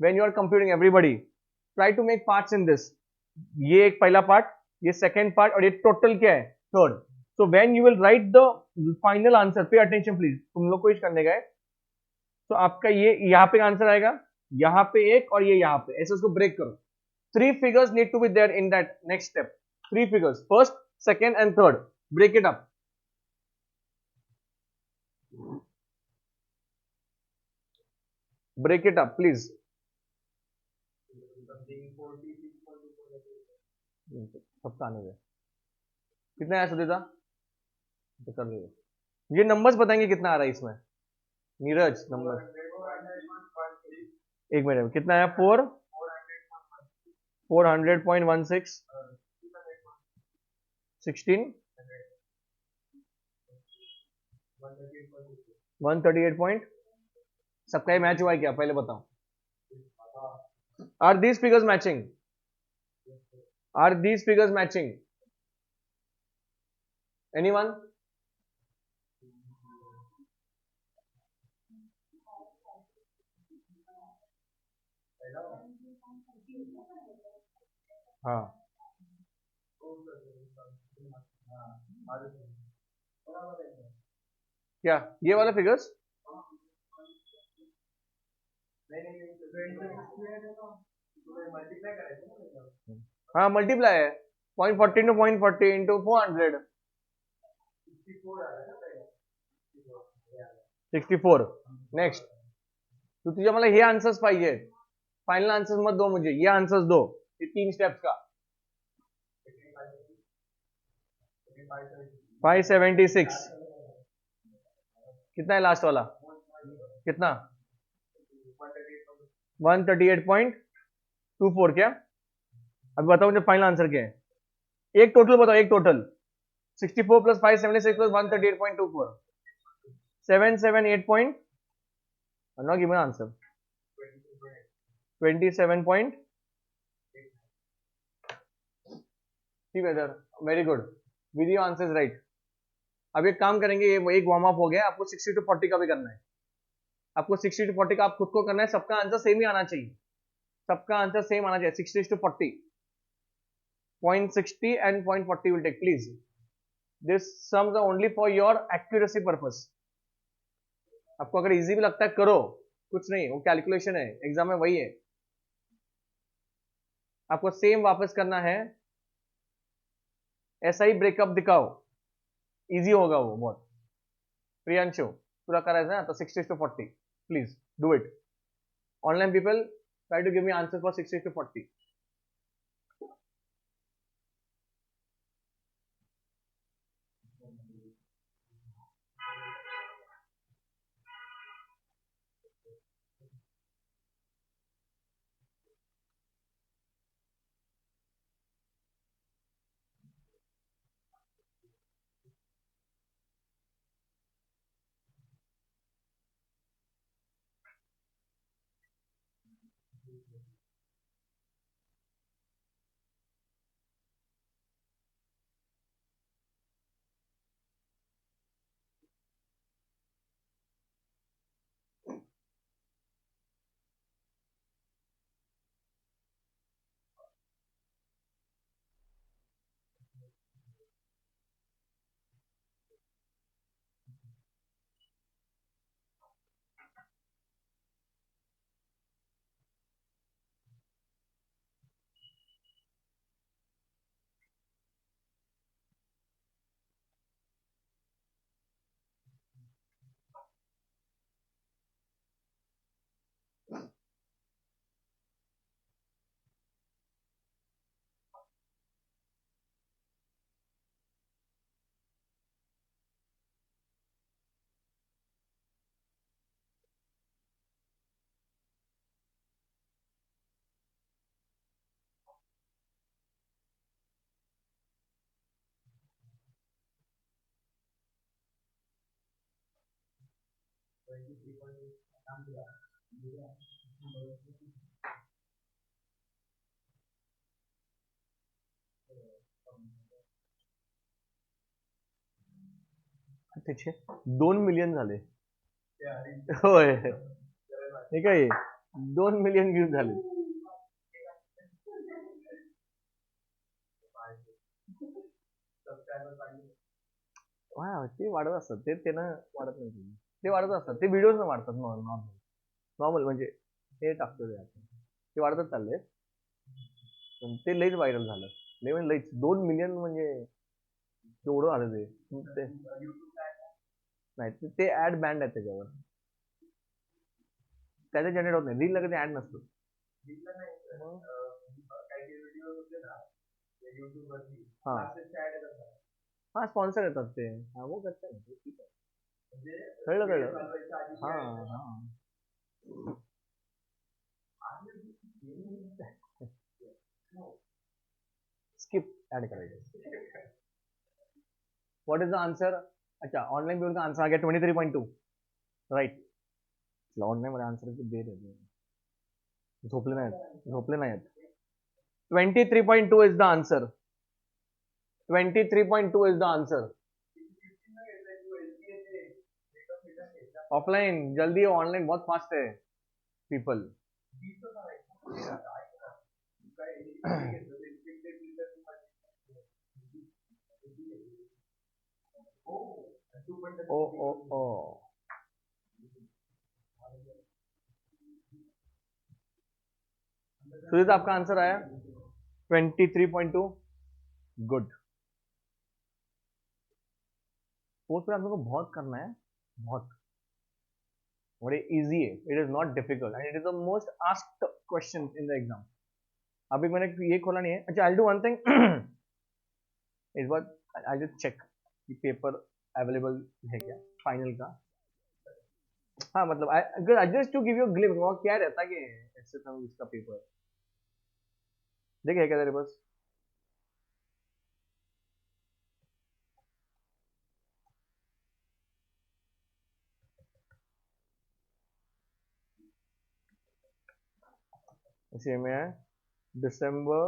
when you are computing everybody try to make parts in this ये एक पहला पार्ट ये सेकंड पार्ट और ये टोटल क्या है third so when you will write the final answer पे attention please तुम लोग को इस करने गए तो आपका ये यहाँ पे आंसर आएगा यहाँ पे एक और ये यहाँ पे ऐसे उसको ब्रेक करो 3 figures need to be there in that next step 3 figures first second and third break it up please सबका आने दे कितना आया सुधीता तो कर लीजिए ये नंबर्स बताएंगे कितना आ रहा है इसमें नीरज नंबर एक मिनट कितना आया 400.16 16 138 पॉइंट सबका मैच हुआ है क्या पहले बताओ are these figures matching anyone हाँ क्या ये वाला फिगर्स हाँ मल्टीप्लाई है 0.40 to 0.40 into 400 64 नेक्स्ट तो तुझे मला हे आन्सर्स पाहिजे फाइनल आन्सर्स मत दो मुझे ये आन्सर्स दो ये 3 स्टेप्स का 576 कितना है लास्ट वाला कितना 138.24 क्या अभी बताओ मुझे फाइनल आंसर क्या है एक टोटल बताओ एक total 64 plus 576 plus 138.24 778 point now give me an answer 27 point very good video answers right अब एक काम करेंगे ये एक वार्म अप हो गया आपको 60 to 40 का भी करना है आपको 60 to 40 का आप खुद को करना है सबका आंसर सेम ही आना चाहिए सबका आंसर सेम आना चाहिए 60 to 40 0.60 and 0.40 will take please this sums are only for your accuracy purpose आपको अगर इजी भी लगता है करो कुछ नहीं वो कैलकुलेशन है एग्जाम में वही है आपको सेम वापस करना है ऐसा ही ब्रेकअप दिखाओ इजी होगा वो बहुत प्रियांशु पूरा करा है ना तो 60 to 40 please do it online people try to give me answer for 60 to 40 त्याचे 2 मिलियन झाले. होय, हे काय 2 मिलियन व्ह्यूज झाले. ते वाढत असतात, ते त्यांना वाढत नाही, ते वाढत असतात, ते व्हिडिओज न वाढतात. नॉर्मल म्हणजे ते टाकतो ते वाढतच चालले, पण ते लईच व्हायरल झालं. लई म्हणजे लईच 2 मिलियन म्हणजे केवढं आलं ते. नाही ते ऍड बँड आहे त्याच्यावर, त्याचे जनरेट होत नाही. रीलला कधी ऍड नसतो. हा हा, स्पॉन्सर येतात ते. हा, वो करते ना ते, ठीक आहे. कळलं. हा हा. स्किप ऍड करायचं. What is the answer? अच्छा, ऑनलाईन पेपर का आन्सर आ गया 23.2. राईट. ऑनलाईन मध्ये आन्सर दे रे. झोपले नाहीत. 23.2 is the answer. 23.2 is the answer. Offline जल्दी, ऑनलाइन बहुत फास्ट है पीपल. ओ ओ ओ, सुजीत आपका आंसर आया 23.2. गुड. फोर्थ पे आप लोगों को बहुत करना है, बहुत. बड़े इजी है, it is not difficult and it is the most asked question in the exam. अभी मैंने ये खोला नहीं है. अच्छा, आई डू वन थिंग. इस बार आई जस्ट चेक कि पेपर अवेलेबल है क्या फाइनल का. हाँ, मतलब I just to give you glimpse वो क्या रहता कि ऐसे था इसका पेपर. देखे क्या तेरे पास? इसी में है दिसंबर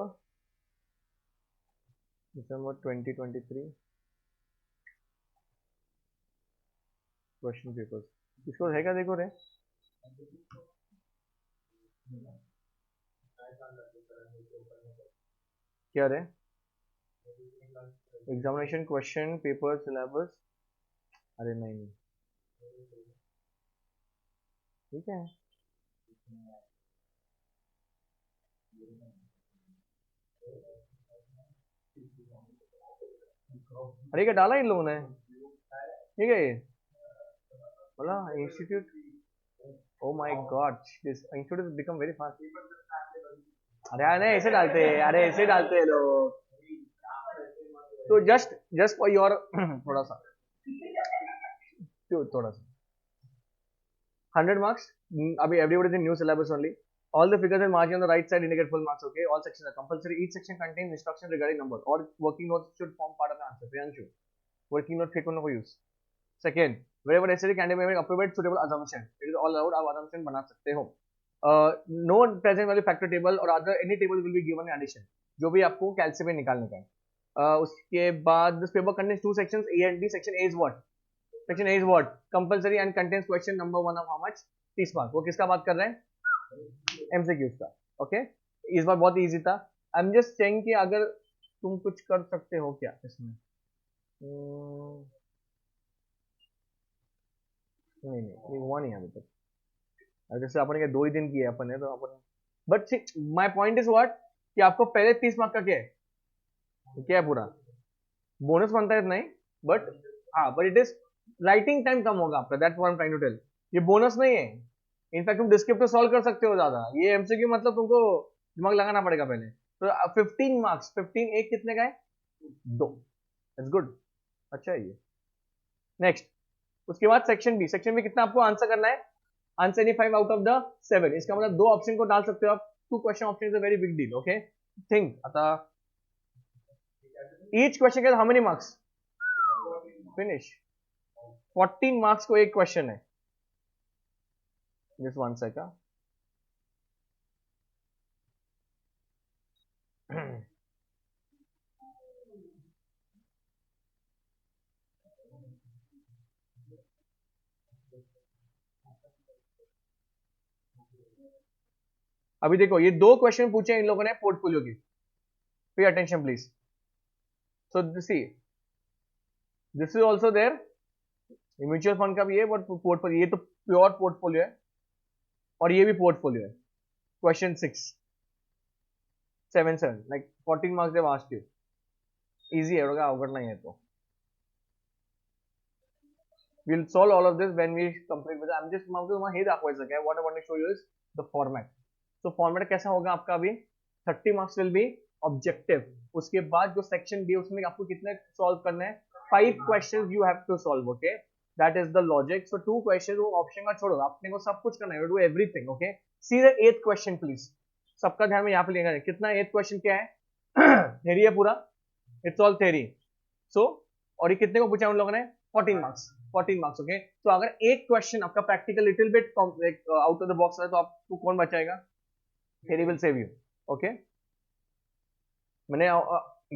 2023 क्वेश्चन पेपर्स. इसको है क्या, देखो रे. क्या रे? Examination question paper syllabus. अरे नहीं, ठीक है. अरे क्या डाला इन लोगों ने? ठीक है ये बोला institute. Oh my God, this institute has become very fast. अरे अरे ऐसे डालते हैं, अरे ऐसे डालते हैं लोग. तो जस्ट फॉर योर थोड़ा सा, थोड़ा सा 100 marks. Abhi everybody is in new syllabus only. All the figures and margin on the right side indicate full marks. Okay, all sections are compulsory. Each section contains instruction regarding number or working notes should form part of the answer. Priyanshu, working note fit for use. Second, wherever necessary, candidate may make appropriate suitable assumption. It is all allowed. आप assumption बना सकते हो. No present value factor table or other any table will be given in addition. जो भी आपको कैलसी में निकालने का है. उसके बाद this paper contains two sections A and B. Section A is what? Section A is what? Compulsory and contains question number 1 of how much? 30 marks. वो किसका बात कर रहे हैं? MCQs का. ओके, इस बार बहुत इजी था. आई एम जस्ट सेइंग कि अगर तुम कुछ कर सकते हो क्या इसमें. नहीं हुआ नहीं अभी तक. जैसे अपन क्या 2 ही दिन किए अपन है तो अपन. But my point is what कि आपको पहले 30 मार्क का क्या है, क्या है पूरा बोनस बनता है नहीं. बट हाँ, but it is writing time कम होगा आपका. That's what I am trying to tell. ये बोनस नहीं है. इनफैक्ट तुम डिस्क्रिप्टिव सॉल्व कर सकते हो ज्यादा. ये एमसीक्यू मतलब तुमको दिमाग लगाना पड़ेगा पहले. तो 15 मार्क्स, 15 एक कितने का है? 2. It's good. अच्छा है ये. नेक्स्ट, उसके बाद सेक्शन बी. सेक्शन बी कितना आपको आंसर करना है? Answer any 5 out of the 7. इसका मतलब 2 ऑप्शन को डाल सकते हो आप. 2 question option is a very big deal. Okay, think. आता ईच क्वेश्चन के how many marks? Finish. 14 marks को एक क्वेश्चन है. Just one second. अभी देखो ये दो क्वेश्चन पूछे इन लोगों ने पोर्टफोलियो की. Pay attention please. So see this is also there. Mutual fund का भी है बट पोर्टफोलियो, ये तो प्योर पोर्टफोलियो है और ये भी पोर्टफोलियो है. Question 677 like 14 marks they've asked you. Easy है, अवगढ़ नहीं है तो. We'll solve all of this when we complete with. I'm just तुम्हाला हे दाखवायचं काय. What I want to show you is the format. So format कैसा होगा आपका अभी. 30 marks will be objective. उसके बाद जो section B उसमें आपको कितने solve करने हैं. 5 questions you have to solve. Okay, that is the logic. So 2 questions वो option का छोड़ो, आपने को सब कुछ करना है. You do everything. Okay, see the 8th question please. सबका ध्यान में यहाँ पे लेना है. कितना 8th question क्या है. theory है पूरा. It's all theory. So और ये कितने को पूछा उन लोगों ने. 14 मार्क्स. 14 मार्क्स. ओके, तो अगर एक क्वेश्चन आपका practical little bit out of the box है तो आपको कौन बचाएगा. Theory will save you. Okay, मैंने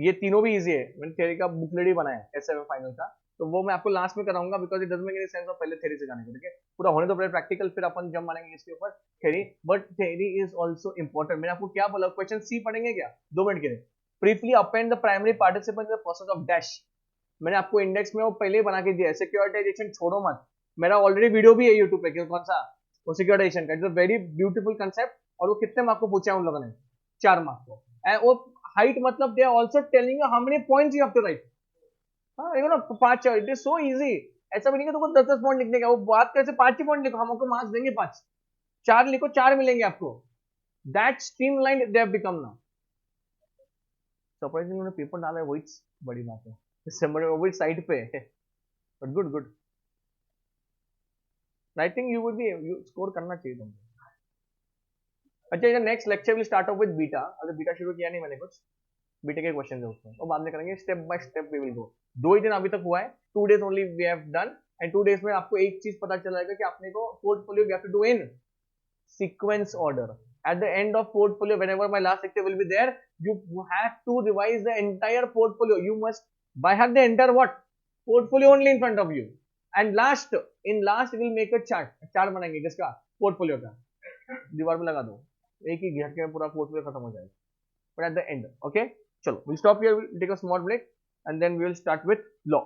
ये तीनों भी इजी है. मैंने थ्योरी का बुकलेट ही बनाया है एसएफएम फाइनल का, तो वो मैं आपको लास्ट में कराऊंगा because it doesn't make any sense of पहले थ्योरी से जाने को. ठीक है, पूरा होने तो पहले प्रैक्टिकल, फिर अपन जम मारेंगे इसके ऊपर theory. But theory is also important. मैंने आपको क्या बोला. क्वेश्चन सी पढ़ेंगे क्या 2 मिनट के लिए. Briefly append the primary participant the process of dash. मैंने आपको इंडेक्स में वो पहले ही बना के दिया है. सिक्योरिटाइजेशन छोड़ो मत, मेरा ऑलरेडी वीडियो भी है यूट्यूब पे. कौन सा वो सिक्योरिटाइजेशन का. It's a very beautiful concept. और वो कितने मार्क को पूछा है उन लोगों ने. 4 मार्क को. एंड वो हाइट मतलब they are also telling you how many points you have to write. हां, देखो ना 5. It is so easy. ऐसा भी नहीं कि तुमको 10-10 पॉइंट लिखने का. वो बात कैसे 5 ही पॉइंट लिखो, हम आपको मार्क्स देंगे 5. 4 लिखो, 4 मिलेंगे आपको. That streamlined they have become now. Surprising उन्होंने पेपर डाला है, वही बड़ी बात है. वही साइड पे है. But good good. I think you would be score करना चाहिए तुमको. अच्छा, next lecture will start of with beta. अगर बीटा शुरू किया नहीं मैंने कुछ. बीटा के क्वेश्चन है उसमें, और बाद में करेंगे. Step by step we will go. 2 ही दिन अभी तक हुआ है. 2 days only we have done. And 2 days में आपको एक चीज पता चल जाएगा कि आपने को portfolio we have to do in sequence order. At the end of portfolio, whenever my last lecture will be there, you have to revise the entire portfolio. You must by have the entire what portfolio only in front of you. And in last we'll make a chart. Chart बनाएंगे किसका. Portfolio का. दीवार पे लगा दो, एक ही घेर के पूरा पोर्टफोलियो खत्म हो जाएगा. But at the end, okay. चलो, we'll stop here. We'll take a small break and then we will start with law.